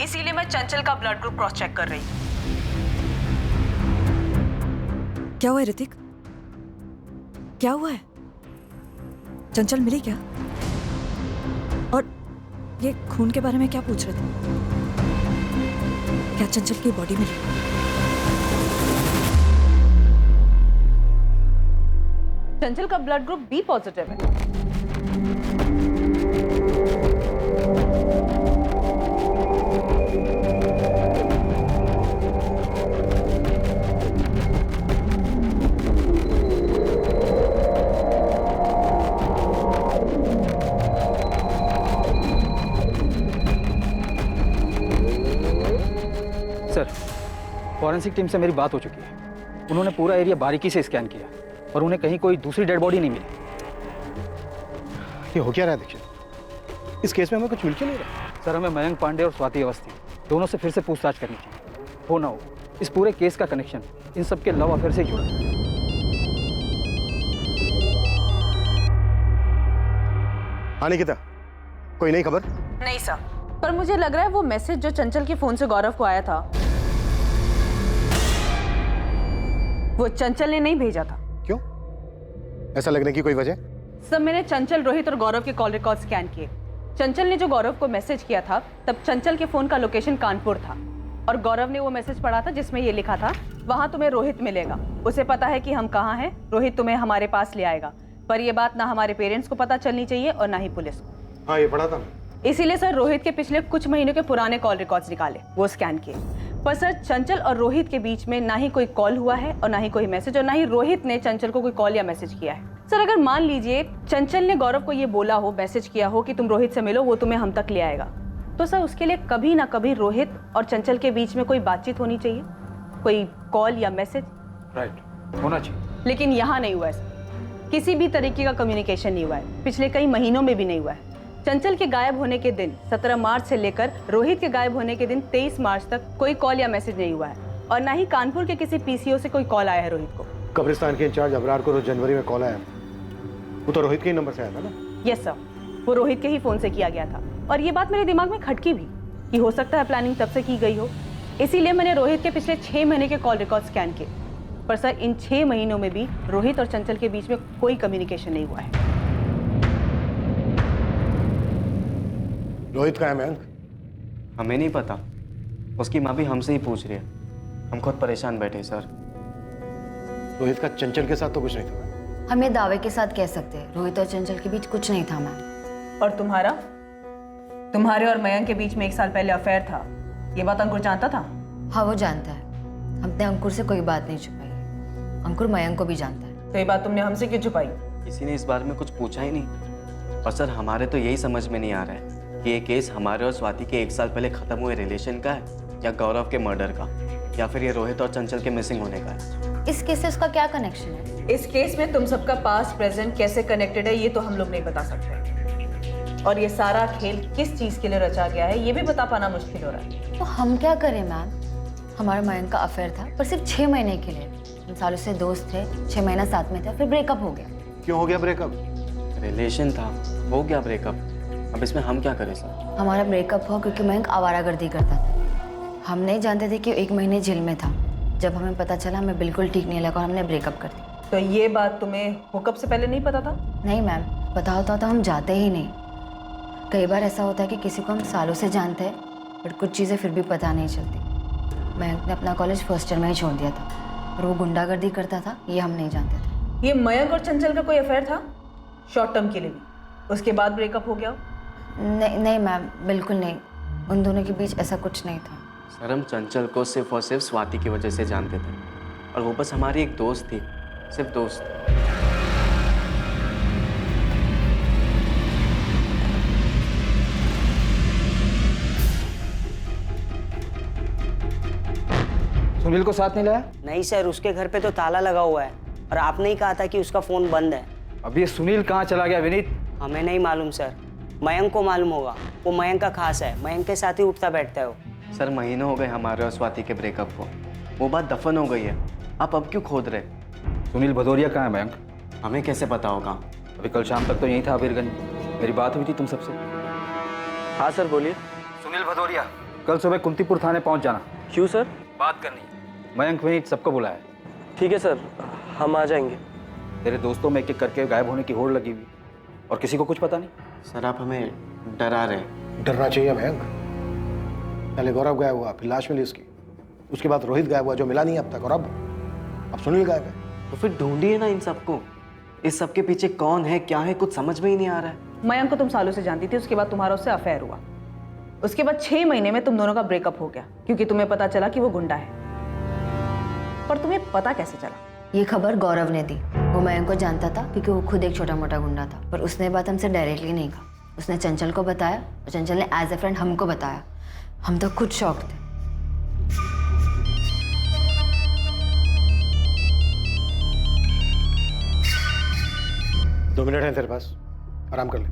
इसीलिए मैं चंचल का ब्लड ग्रुप क्रॉस चेक कर रही हूँ। क्या हुआ है ऋतिक? क्या हुआ है? चंचल मिली क्या? और ये खून के बारे में क्या पूछ रहे थे? क्या चंचल की बॉडी मिली? चंचल का ब्लड ग्रुप बी पॉजिटिव है। सर, फॉरेंसिक टीम से मेरी बात हो चुकी है। उन्होंने पूरा एरिया बारीकी से स्कैन किया और उन्हें कहीं कोई दूसरी डेड बॉडी नहीं मिली। ये हो क्या रहा है दीक्षित? इस केस में हमें कुछ मिल क्यों नहीं रहा? सर, हमें मयंक पांडे और स्वाति अवस्थी दोनों से फिर से पूछताछ करनी चाहिए। हो ना हो, इस पूरे केस का कनेक्शन इन सब के लव अफेयर से जुड़ा है। हाँ निकिता, कोई नई खबर? नहीं सर, पर मुझे लग रहा है वो मैसेज जो चंचल के फोन से गौरव को आया था वो चंचल ने नहीं भेजा था। क्यों? ऐसा लगने की कोई वजह? सब मैंने चंचल, रोहित और गौरव के कॉल रिकॉर्ड स्कैन किए। चंचल ने जो गौरव को मैसेज किया था तब चंचल के फोन का लोकेशन कानपुर था और गौरव ने वो मैसेज पढ़ा था जिसमें ये लिखा था, वहां तुम्हें रोहित मिलेगा, उसे पता है कि हम कहाँ हैं, रोहित तुम्हें हमारे पास ले आएगा। पर ये बात ना हमारे पेरेंट्स को पता चलनी चाहिए और ना ही पुलिस को। हाँ, ये पढ़ा था। इसीलिए सर रोहित के पिछले कुछ महीनों के पुराने कॉल रिकॉर्ड्स निकाले, वो स्कैन किए। पर सर चंचल और रोहित के बीच में ना ही कोई कॉल हुआ है और ना ही कोई मैसेज, और ना ही रोहित ने चंचल को कोई कॉल या मैसेज किया है। सर अगर मान लीजिए चंचल ने गौरव को ये बोला हो, मैसेज किया हो कि तुम रोहित से मिलो, वो तुम्हें हम तक ले आएगा, तो सर उसके लिए कभी ना कभी रोहित और चंचल के बीच में कोई बातचीत होनी चाहिए, कोई कॉल या मैसेज। राइट, होना चाहिए। लेकिन यहाँ नहीं हुआ है, किसी भी तरीके का कम्युनिकेशन नहीं हुआ है, पिछले कई महीनों में भी नहीं हुआ है। चंचल के गायब होने के दिन 17 मार्च से लेकर रोहित के गायब होने के दिन 23 मार्च तक कोई कॉल या मैसेज नहीं हुआ है और ना ही कानपुर के किसी पीसीओ से कोई कॉल आया है रोहित को। कब्रिस्तान के इंचार्ज अबरार को जनवरी में कॉल आया, वो तो रोहित के ही नंबर से आया था ना? यस सर, वो रोहित के ही फोन से किया गया था और ये बात मेरे दिमाग में खटकी भी कि हो सकता है प्लानिंग तब से की गई हो। इसीलिए मैंने रोहित के पिछले 6 महीने के कॉल रिकॉर्ड स्कैन किए, पर सर इन 6 महीनों में भी रोहित और चंचल के बीच में कोई कम्युनिकेशन नहीं हुआ है। रोहित का है मयंक? हमें नहीं पता, उसकी माँ भी हमसे ही पूछ रही है, हम खुद परेशान बैठे सर। रोहित का चंचल के साथ तो कुछ नहीं था। हम ये दावे के साथ कह सकते हैं रोहित और चंचल के बीच कुछ नहीं था मैम। और तुम्हारे और मयंक के बीच में 1 साल पहले अफेयर था, ये बात अंकुर जानता था? हाँ वो जानता है, हमने अंकुर से कोई बात नहीं छुपाई है, अंकुर मयंक को भी जानता है। तो ये बात तुमने हमसे क्यों छुपाई? किसी ने इस बारे में कुछ पूछा ही नहीं। और सर हमारे तो यही समझ में नहीं आ रहा है कि ये केस हमारे और स्वाति के 1 साल पहले खत्म हुए रिलेशन का है या गौरव के मर्डर का, या फिर ये रोहित और चंचल के मिसिंग होने का है। इस केस से उसका क्या कनेक्शन है? इस केस में तुम सबका पास्ट प्रेजेंट कैसे कनेक्टेड है ये तो हम लोग नहीं बता सकते, और ये सारा खेल किस चीज के लिए रचा गया है ये भी बता पाना मुश्किल हो रहा है। तो हम क्या करें मैम? हमारा मयंक का अफेयर था पर सिर्फ 6 महीने के लिए, हम सालों से दोस्त थे, 6 महीना साथ में थे, फिर ब्रेकअप हो गया। क्यों हो गया ब्रेकअप? रिलेशन था, हो गया ब्रेकअप, अब इसमें हम क्या करें सर? हमारा ब्रेकअप हुआ क्योंकि मयंक आवारागर्दी करता था। हम नहीं जानते थे कि 1 महीने जेल में था। जब हमें पता चला हमें बिल्कुल ठीक नहीं लगा और हमने ब्रेकअप कर दिया। तो ये बात तुम्हें हुकअप से पहले नहीं पता था? नहीं मैम, पता होता तो हम जाते ही नहीं। कई बार ऐसा होता है कि किसी को हम सालों से जानते हैं बट कुछ चीज़ें फिर भी पता नहीं चलती। मयंक ने अपना कॉलेज फर्स्ट ईयर में ही छोड़ दिया था और वो गुंडागर्दी करता था, ये हम नहीं जानते थे। ये मयंक और चंचल का कोई अफेयर था शॉर्ट टर्म के लिए भी, उसके बाद ब्रेकअप हो गया? नहीं मैम, बिल्कुल नहीं, उन दोनों के बीच ऐसा कुछ नहीं था। सर हम चंचल को सिर्फ और सिर्फ स्वाति की वजह से जानते थे और वो बस हमारी एक दोस्त थी, सिर्फ दोस्त। सुनील को साथ नहीं लाया? नहीं सर, उसके घर पे तो ताला लगा हुआ है और आपने ही कहा था कि उसका फोन बंद है। अब ये सुनील कहाँ चला गया विनीत? हमें नहीं मालूम सर, मयंक को मालूम होगा, वो मयंक का खास है, मयंक के साथ ही उठता बैठता है वो। सर महीनों हो गए हमारे और स्वाति के ब्रेकअप को, वो बात दफन हो गई है, आप अब क्यों खोद रहे? सुनील भदौरिया कहाँ है मयंक? हमें कैसे पता होगा? अभी कल शाम तक तो यहीं था अबीरगंज, मेरी बात हुई थी तुम सबसे। हाँ सर बोलिए। सुनील भदौरिया, कल सुबह कुंतीपुर थाने पहुंच जाना। क्यों सर? बात करनी, मयंक विनीत सबको बुलाया। ठीक है सर, हम आ जाएंगे। तेरे दोस्तों में एक-एक करके गायब होने की होड़ लगी हुई और किसी को कुछ पता नहीं। सर आप हमें डरा रहे। डरना चाहिए मयंक, पहले गौरव गायब हुआ, फिर लाश मिली उसकी, उसके बाद रोहित गायब हुआ जो मिला नहीं अब तक, और अब सुनील गायब है। तो फिर ढूंढिए ना इन सबको, इस सब के पीछे कौन है क्या है कुछ समझ में ही नहीं आ रहा है। मयंक को तुम सालों से जानती थी, उसके बाद तुम्हारा उससे अफेयर हुआ, उसके बाद 6 महीने में तुम दोनों का ब्रेकअप हो गया क्योंकि तुम्हें पता चला कि वो गुंडा है। पर तुम्हें पता कैसे चला? ये खबर गौरव ने दी, वो मयंक को जानता था क्योंकि वो खुद एक छोटा मोटा गुंडा था, पर उसने बात हमसे डायरेक्टली नहीं कहा, उसने चंचल को बताया और चंचल ने एज ए फ्रेंड हमको बताया। हम तो खुद शॉक थे। 2 मिनट हैं तेरे पास, आराम कर ले।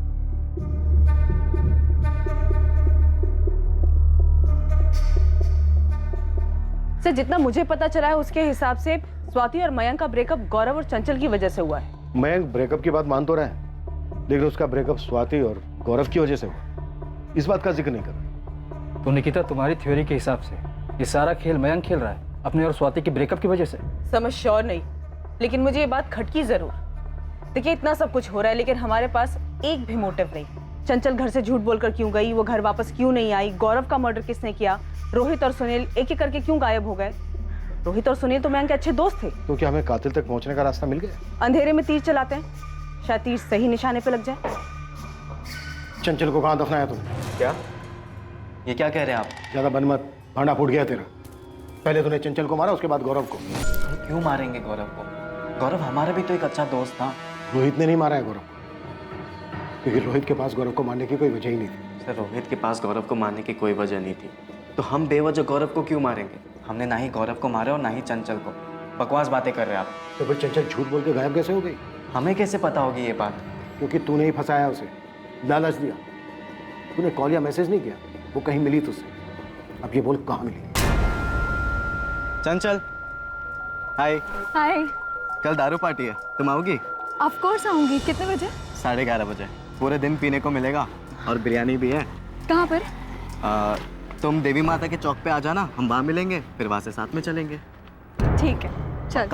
सर जितना मुझे पता चला है उसके हिसाब से स्वाति और मयंक का ब्रेकअप गौरव और चंचल की वजह से हुआ है। मयंक ब्रेकअप की बात मान तो रहा है, लेकिन उसका ब्रेकअप स्वाति और गौरव की वजह से हुआ, इस बात का जिक्र नहीं कर रहा। तो निकिता तुम्हारी थ्योरी के हिसाब से ये सारा खेल मयंक खेल रहा है अपने और स्वाति के ब्रेकअप की वजह से? समझ श्योर नहीं, लेकिन मुझे ये बात खटकी जरूर। देखिए इतना सब कुछ हो रहा है लेकिन हमारे पास एक भी मोटिव नहीं। चंचल घर से झूठ बोलकर क्यों गई, वो घर वापस क्यों नहीं आई, गौरव का मर्डर किसने किया, रोहित और सुनील एक एक करके क्यों गायब हो गए। रोहित और सुनील तो मयंक के अच्छे दोस्त थे। तो क्या हमें कातिल तक पहुंचने का रास्ता मिल गया? अंधेरे में तीर चलाते हैं, शायद तीर सही निशाने पे लग जाए। चंचल को कहाँ दफनाया तुमने? क्या ये क्या कह रहे हैं आप? ज्यादा बन मत, भांडा फूट गया तेरा। पहले तूने चंचल को मारा, उसके बाद गौरव को। क्यों मारेंगे गौरव को? गौरव हमारा भी तो एक अच्छा दोस्त था। रोहित ने नहीं मारा है गौरव को, क्योंकि रोहित के पास गौरव को मारने की कोई वजह ही नहीं थी। सर रोहित के पास गौरव को मारने की कोई वजह नहीं थी, तो हम बेवजह गौरव को क्यों मारेंगे? हमने ना ही गौरव को मारा और ना ही चंचल को। बकवास बातें कर रहे हैं आप। तो फिर चंचल झूठ बोल के गायब कैसे हो गई? हमें कैसे पता होगी ये बात? क्योंकि तूने ही फंसाया उसे, लालच दिया। तूने कॉल या मैसेज नहीं किया, वो कहीं मिली तुझसे। अब ये बोल कहाँ मिली? चंचल हाय। हाय। कल दारू पार्टी है, तुम आओगी? ऑफ कोर्स आऊंगी। कितने बजे? 11:30 बजे। पूरे दिन पीने को मिलेगा और बिरयानी भी है। कहाँ पर? तुम देवी माता के चौक पे आ जाना, हम वहाँ मिलेंगे, फिर वहाँ से साथ में चलेंगे। ठीक है चल।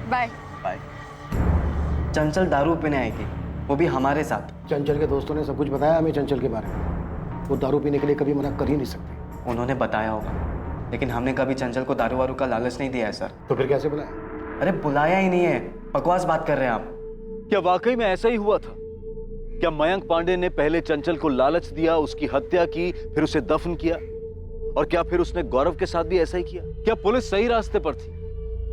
Bye bye. चंचल दारू पीने आएगी, वो भी हमारे साथ। चंचल के दोस्तों ने सब कुछ बताया हमें चंचल के बारे में। वो दारू पीने के लिए कभी मना कर ही नहीं सकते। उन्होंने बताया होगा, लेकिन हमने कभी चंचल को दारू वारू का लालच नहीं दिया है सर। तो फिर कैसे बुलाया? अरे बुलाया ही नहीं है, बकवास बात कर रहे हैं आप। क्या वाकई में ऐसा ही हुआ था? क्या मयंक पांडे ने पहले चंचल को लालच दिया, उसकी हत्या की, फिर उसे दफन किया? और क्या फिर उसने गौरव के साथ भी ऐसा ही किया? क्या पुलिस सही रास्ते पर थी?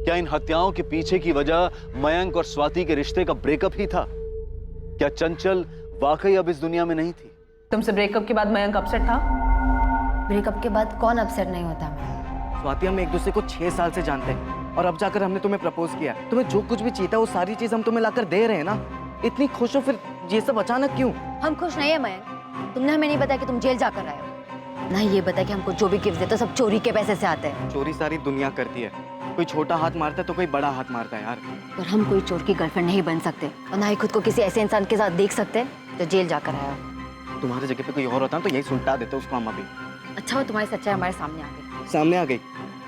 क्या इन हत्याओं के पीछे की वजह मयंक और स्वाति के रिश्ते का ब्रेकअप ही था? क्या चंचल वाकई अब इस दुनिया में नहीं थी? तुमसे ब्रेकअप के बाद मयंक अपसेट था? ब्रेकअप के बाद कौन अपसेट नहीं होता? स्वाति हम एक दूसरे को 6 साल से जानते हैं और अब जाकर हमने तुम्हें प्रपोज किया। तुम्हें जो कुछ भी चाहिए था वो सारी चीज हम तुम्हें लाकर दे रहे हैं ना। इतनी खुश हो, फिर ये सब अचानक क्यों? हम खुश नहीं है मयंक। तुमने हमें नहीं बताया कि तुम जेल जाकर आए हो, ना ही ये बताया कि हमको जो भी गिफ्ट देते सब चोरी के पैसे से आते हैं। चोरी सारी दुनिया करती है, कोई छोटा हाथ मारता है तो कोई बड़ा हाथ मारता है यार। पर हम कोई चोर की गर्लफ्रेंड नहीं बन सकते और ना ही खुद को किसी ऐसे इंसान के साथ देख सकते जो जेल जाकर आया हो। तुम्हारी जगह पे कोई और होता तो यही सुलटा देते उसको हम अभी। अच्छा वो तुम्हारी सच्चाई हमारे सामने आ गई। सामने आ गई?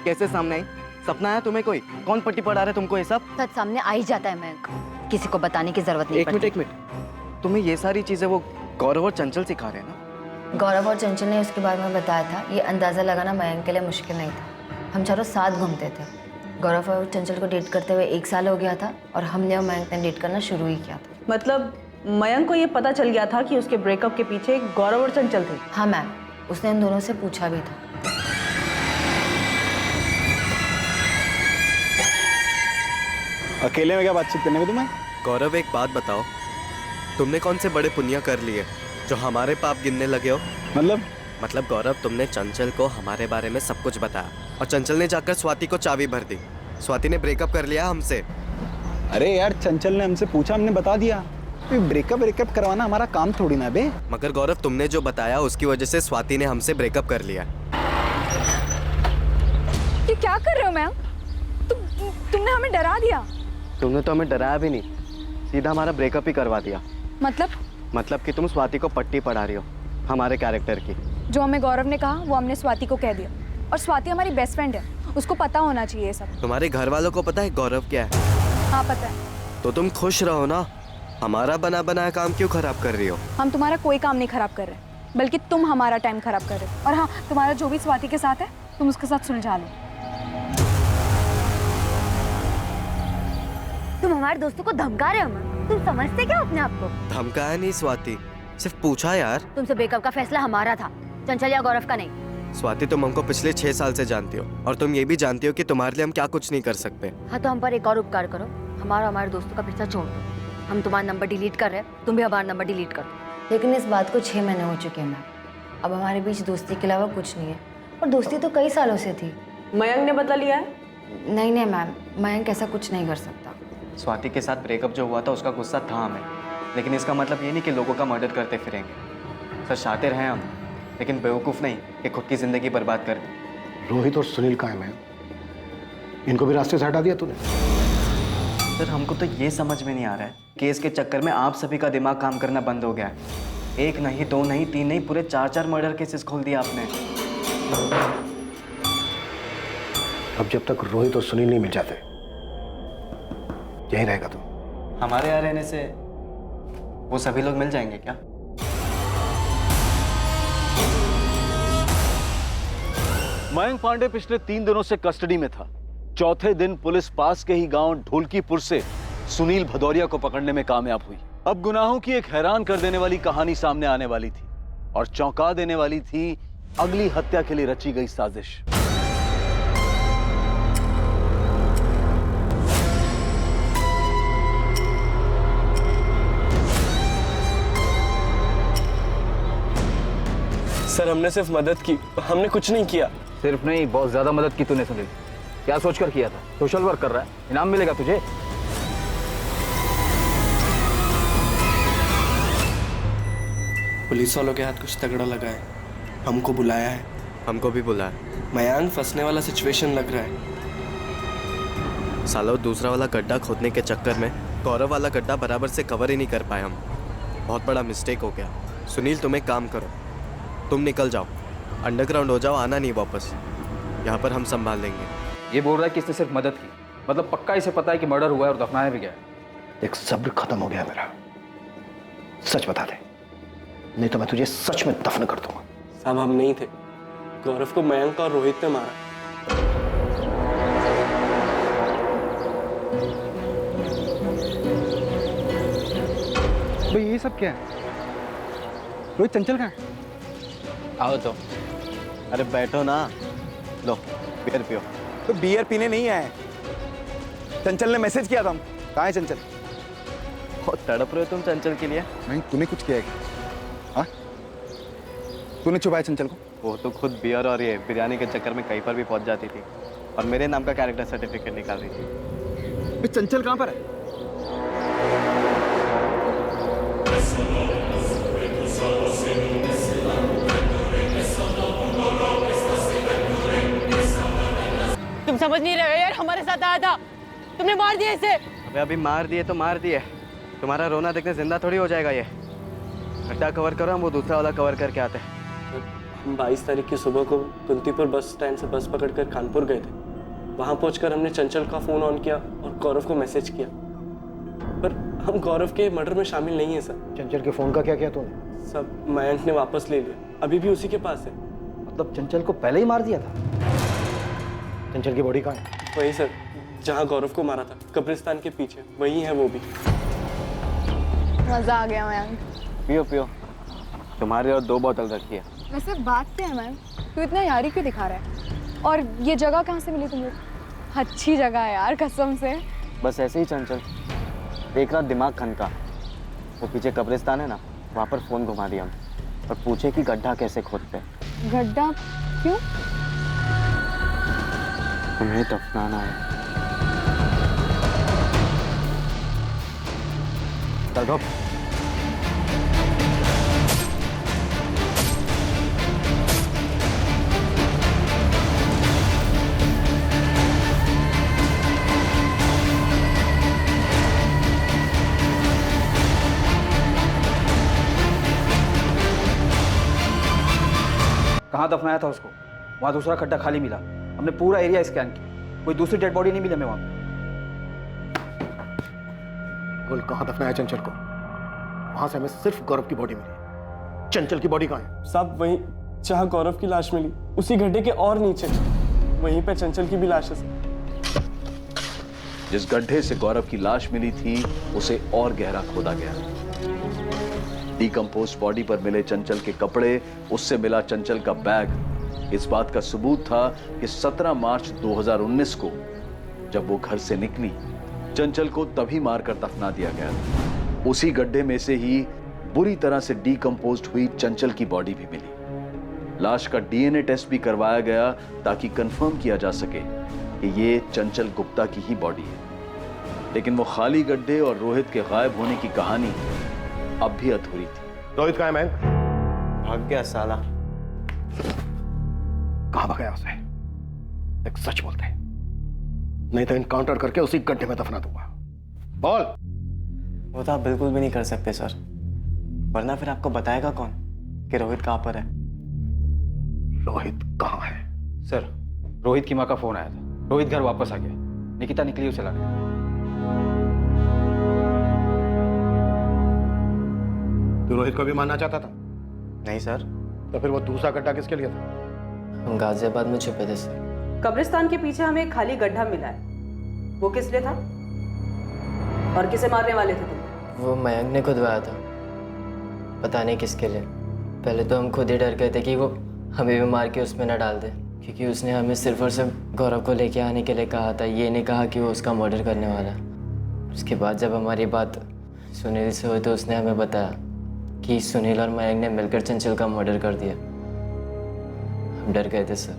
कैसे सामने आई? सपना आया तुम्हें कोई? कौन पट्टी पढ़ा रहा है तुमको ये सब? सच सामने आ ही जाता है मयंक, किसी को बताने की जरूरत नहीं पड़ती। एक मिनट, तुम्हें ये सारी चीजें वो गौरव और चंचल सिखा रहे हैं ना? गौरव और चंचल ने उसके बारे में बताया था। ये अंदाजा लगाना मयंक के लिए मुश्किल नहीं था। हम चारों साथ घूमते थे। गौरव और चंचल को डेट करते हुए 1 साल हो गया था और हमने और मयंक ने डेट करना शुरू ही किया था। मतलब मयंक को ये पता चल गया था कि उसके ब्रेकअप के पीछे गौरव और चंचल थे? हाँ मैम, उसने उन दोनों से पूछा भी था। अकेले में क्या बातचीत करने में तुम्हें? गौरव एक बात बताओ, तुमने कौन से बड़े पुण्य कर लिए जो हमारे पाप गिनने लगे हो? मतलब गौरव तुमने चंचल को हमारे बारे में सब कुछ बताया और चंचल ने जाकर स्वाति को चाबी भर दी। स्वाति ने ब्रेकअप कर लिया हमसे। अरे यार चंचल ने हमसे पूछा, हमने बता दिया। ब्रेकअप करवाना हमारा काम थोड़ी ना बे। मगर गौरव तुमने जो बताया उसकी वजह से स्वाति ने हमसे ब्रेकअप कर लिया। ये क्या कर रहे हो मैम? तुमने हमें डरा दिया। तुमने तो हमें डराया भी नहीं, सीधा हमारा ब्रेकअप ही करवा दिया। मतलब कि तुम स्वाति को पट्टी पढ़ा रही हो हमारे कैरेक्टर की। जो हमें गौरव ने कहा वो हमने स्वाति को कह दिया, और स्वाति हमारी बेस्ट फ्रेंड है, उसको पता होना चाहिए ये सब। तुम्हारे घर वालों को पता है गौरव क्या है? हाँ पता है। तो तुम खुश रहो ना, हमारा बना बनाया काम क्यों खराब कर रही हो? हम तुम्हारा कोई काम नहीं खराब कर रहे, बल्कि तुम हमारा टाइम खराब कर रहे हो। और हाँ, तुम्हारा जो भी स्वाति के साथ है तुम उसके साथ सुलझा लो। तुम हमारे दोस्तों को धमका रहे हो मैम? तुम समझते क्या अपने आप को? धमकाया नहीं स्वाति, सिर्फ पूछा यार। तुमसे ब्रेकअप का फैसला हमारा था, चंचल या गौरव का नहीं। स्वाति तुम हमको पिछले 6 साल से जानती हो और तुम ये भी जानती हो कि तुम्हारे लिए हम क्या कुछ नहीं कर सकते। हाँ तो हम पर एक और उपकार करो, हमारे दोस्तों का पीछा छोड़ दो। हम तुम्हारा नंबर डिलीट कर रहे हैं, तुम भी हमारा नंबर डिलीट कर दो। लेकिन इस बात को 6 महीने हो चुके हैं मैम। अब हमारे बीच दोस्ती के अलावा कुछ नहीं है, और दोस्ती तो कई सालों से थी। मयंक ने बदला लिया है? नहीं मैम, मयंक ऐसा कुछ नहीं कर सकता। स्वाति के साथ ब्रेकअप जो हुआ था उसका गुस्सा था हमें, लेकिन इसका मतलब ये नहीं कि लोगों का मर्डर करते फिरेंगे। सर शातिर हैं हम, लेकिन बेवकूफ़ नहीं कि खुद की ज़िंदगी बर्बाद कर दी। रोहित और सुनील कहाँ हैं? इनको भी रास्ते से हटा दिया तूने? सर हमको तो ये समझ में नहीं आ रहा है, केस के चक्कर में आप सभी का दिमाग काम करना बंद हो गया है। एक नहीं, दो नहीं, तीन नहीं, पूरे 4 मर्डर केसेस खोल दिया आपने। अब जब तक रोहित और सुनील नहीं मिल जाते यहीं रहेगा तू। हमारे यहाँ रहने से वो सभी लोग मिल जाएंगे क्या? मयंक पांडे पिछले 3 दिनों से कस्टडी में था। चौथे दिन पुलिस पास के ही गांव ढोलकीपुर से सुनील भदौरिया को पकड़ने में कामयाब हुई। अब गुनाहों की एक हैरान कर देने वाली कहानी सामने आने वाली थी और चौंका देने वाली थी अगली हत्या के लिए रची गई साजिश। सर हमने सिर्फ मदद की, हमने कुछ नहीं किया। सिर्फ नहीं, बहुत ज्यादा मदद की तूने सुनील। क्या सोचकर किया था? सोशल वर्क कर रहा है, इनाम मिलेगा तुझे। पुलिस वालों के हाथ कुछ तगड़ा लगा है, हमको बुलाया है। हमको भी बुलाया। मयांक फंसने वाला सिचुएशन लग रहा है। सालों दूसरा वाला गड्ढा खोदने के चक्कर में गौरव वाला गड्ढा बराबर से कवर ही नहीं कर पाए हम। बहुत बड़ा मिस्टेक हो गया। सुनील तुम एक काम करो, तुम निकल जाओ, अंडरग्राउंड हो जाओ, आना नहीं वापस। यहाँ पर हम संभाल लेंगे। ये बोल रहा है कि इसने सिर्फ मदद की, मतलब पक्का इसे पता है कि मर्डर हुआ है और दफनाया भी गया है। एक सब्र खत्म हो गया मेरा। सच बता दे, नहीं तो मैं तुझे सच में दफन कर दूंगा। साहब हम नहीं थे, गौरव को मयंक और रोहित ने मारा। भाई ये सब क्या है? रोहित चंचल कहाँ है? आओ तो। अरे बैठो ना, लो बियर पियो। तो बियर पीने नहीं आए, चंचल ने मैसेज किया था हम। कहाँ है चंचल? बहुत तड़प रहे हो तुम चंचल के लिए। नहीं, तूने कुछ किया है क्या? हाँ? तूने छुपाया चंचल को? वो तो खुद बियर और ये बिरयानी के चक्कर में कहीं पर भी पहुंच जाती थी और मेरे नाम का कैरेक्टर सर्टिफिकेट निकाल रही थी। चंचल कहाँ पर है? तुम समझ नहीं रहे हो यार, हमारे साथ आया था, तुमने मार दिया इसे। अभी मार दिए तो मार दिए, तुम्हारा रोना देखने जिंदा थोड़ी हो जाएगा ये। गड्ढा कवर करो, हम वो दूसरा वाला कवर करके आते हैं। हम 22 तारीख की सुबह को कुंतीपुर बस स्टैंड से बस पकड़कर कानपुर गए थे। वहाँ पहुंचकर हमने चंचल का फ़ोन ऑन किया और गौरव को मैसेज किया, पर हम गौरव के मर्डर में शामिल नहीं है सर। चंचल के फ़ोन का क्या किया तूने? सब मयंक ने वापस ले लिया, अभी भी उसी के पास है। मतलब चंचल को पहले ही मार दिया था? चंचल की बॉडी कहाँ है? वही सर, जहाँ गौरव को मारा था, कब्रिस्तान के पीछे, वही है वो भी। मजा आ गया मयंक। पियो पियो, तुम्हारे और 2 बोतल रखी है। वैसे बात क्या है मैम, तू इतना यारी क्यों दिखा रहा है? और ये जगह कहाँ से मिली तुम लोग? अच्छी जगह है यार, कसम से। बस ऐसे ही चंचल, देख रहा दिमाग खनका। वो पीछे कब्रिस्तान है ना, वहाँ पर फ़ोन घुमा दिया हम और पूछे कि गड्ढा कैसे खोदते हैं। गड्ढा क्यों? तुम्हें दफनाना है। चल ढोक। कहाँ दफनाया था उसको? वहाँ दूसरा खड्डा खाली मिला, हमने पूरा एरिया स्कैन किया, कोई दूसरी डेड बॉडी नहीं मिली हमें वहाँ पे। बोल कहाँ दफनाया चंचल को? वहां से हमें सिर्फ गौरव की बॉडी मिली। चंचल की बॉडी कहाँ है? सब वहीं जहाँ गौरव की लाश मिली, उसी गड्ढे के और नीचे, वहीं पे चंचल की भी लाश है। जिस गड्ढे से गौरव की लाश मिली थी उसे और गहरा खोदा गया। डिकम्पोज बॉडी पर मिले चंचल के कपड़े, उससे मिला चंचल का बैग इस बात का सबूत था कि 17 मार्च 2019 को जब वो घर से निकली, चंचल को तभी मारकर दफना दिया गया। उसी गड्ढे में से ही बुरी तरह से डिकम्पोज्ड हुई चंचल की बॉडी भी मिली। लाश का डीएनए टेस्ट भी करवाया गया ताकि कंफर्म किया जा सके कि ये चंचल गुप्ता की ही बॉडी है। लेकिन वो खाली गड्ढे और रोहित के गायब होने की कहानी अब भी अधूरी थी। रोहित कहाँ है मैंग? भाग गया साला। कहाँ भागा उसे? एक सच बोलते हैं, नहीं तो इनकाउंटर करके उसी गड्ढे में दफना दूंगा। बोल। वो तो आप बिल्कुल भी नहीं कर सकते सर, वरना फिर आपको बताएगा कौन कि रोहित कहाँ पर है। रोहित कहाँ है? सर, रोहित की माँ का फोन आया था, रोहित घर वापस आ गया, निकिता निकली उसे लाने। तू रोहित को भी मारना चाहता था? नहीं सर। तो फिर वो दूसरा गड्ढा किसके लिए था? हम गाजियाबाद में छुपे थे सर। कब्रिस्तान के पीछे हमें एक खाली गड्ढा मिला है, वो किस लिए था और किसे मारने वाले थे तुम? वो मयंक ने खुदवाया था, पता नहीं किसके लिए। पहले तो हम खुद ही डर गए थे कि वो हमें भी मार के उसमें न डाल दे, क्योंकि उसने हमें सिर्फ और सिर्फ गौरव को लेके आने के लिए कहा था, ये नहीं कहा कि वो उसका मर्डर करने वाला है। उसके बाद जब हमारी बात सुनील से हुई तो उसने हमें बताया कि सुनील और मयंक ने मिलकर चंचल का मर्डर कर दिया। हम डर गए थे सर,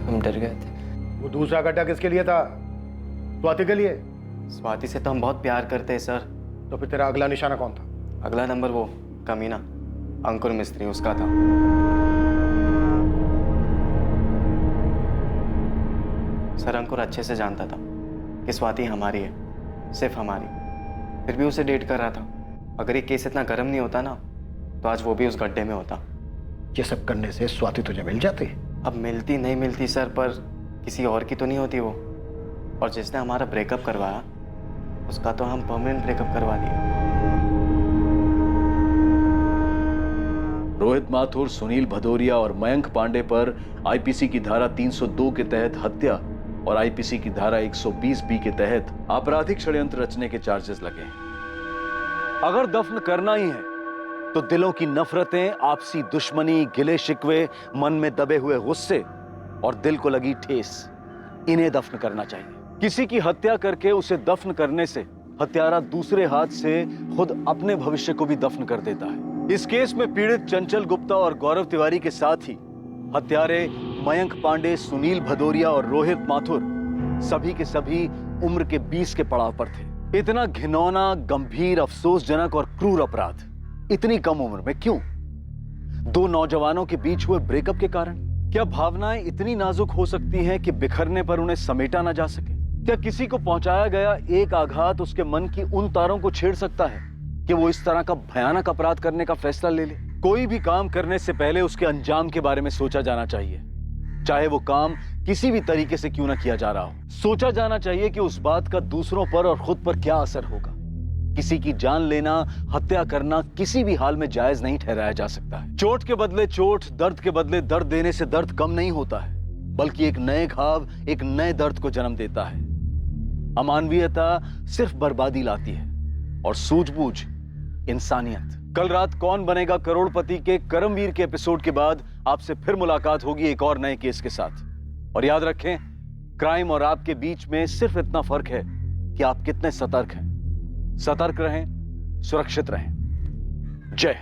हम डर गए थे। वो दूसरा गड्ढा किसके लिए था? स्वाति के लिए? स्वाति से तो हम बहुत प्यार करते हैं सर। तो फिर तेरा अगला निशाना कौन था? अगला नंबर वो कमीना अंकुर मिस्त्री, उसका था। सर अंकुर अच्छे से जानता था कि स्वाति हमारी है, सिर्फ हमारी, फिर भी उसे डेट कर रहा था। अगर ये केस इतना गर्म नहीं होता ना तो आज वो भी उस गड्ढे में होता। ये सब करने से स्वाति तुझे मिल जाती? अब मिलती नहीं मिलती सर, पर किसी और की तो नहीं होती वो। और जिसने हमारा ब्रेकअप करवाया उसका तो हम परमानेंट ब्रेकअप करवा दिए। रोहित माथुर, सुनील भदौरिया और मयंक पांडे पर आईपीसी की धारा 302 के तहत हत्या और आईपीसी की धारा 120 बी के तहत आपराधिक षड्यंत्र रचने के चार्जेस लगे हैं। अगर दफन करना ही है तो दिलों की नफरतें, आपसी दुश्मनी, गिले शिकवे, मन में दबे हुए गुस्से और दिल को लगी ठेस, इन्हें दफन करना चाहिए। किसी की हत्या करके उसे दफन करने से हत्यारा दूसरे हाथ से खुद अपने भविष्य को भी दफन कर देता है। इस केस में पीड़ित चंचल गुप्ता और गौरव तिवारी के साथ ही हत्यारे मयंक पांडे, सुनील भदौरिया और रोहित माथुर सभी के सभी उम्र के 20 के पड़ाव पर थे। इतना घिनौना, गंभीर, अफसोसजनक और क्रूर अपराध इतनी कम उम्र में क्यों? दो नौजवानों के बीच हुए ब्रेकअप के कारण? क्या भावनाएं इतनी नाजुक हो सकती हैं कि बिखरने पर उन्हें समेटा ना जा सके? क्या किसी को पहुंचाया गया एक आघात उसके मन की उन तारों को छेड़ सकता है कि वो इस तरह का भयानक अपराध करने का फैसला ले ले? कोई भी काम करने से पहले उसके अंजाम के बारे में सोचा जाना चाहिए, चाहे वो काम किसी भी तरीके से क्यों ना किया जा रहा हो। सोचा जाना चाहिए कि उस बात का दूसरों पर और खुद पर क्या असर होगा। किसी की जान लेना, हत्या करना किसी भी हाल में जायज नहीं ठहराया जा सकता है। चोट के बदले चोट, दर्द के बदले दर्द देने से दर्द कम नहीं होता है, बल्कि एक नए घाव एक नए दर्द को जन्म देता है। अमानवीयता सिर्फ बर्बादी लाती है और सूझबूझ इंसानियत। कल रात कौन बनेगा करोड़पति के करमवीर के एपिसोड के बाद आपसे फिर मुलाकात होगी एक और नए केस के साथ। और याद रखें, क्राइम और आपके बीच में सिर्फ इतना फर्क है कि आप कितने सतर्क हैं। सतर्क रहें, सुरक्षित रहें। जय हिंद।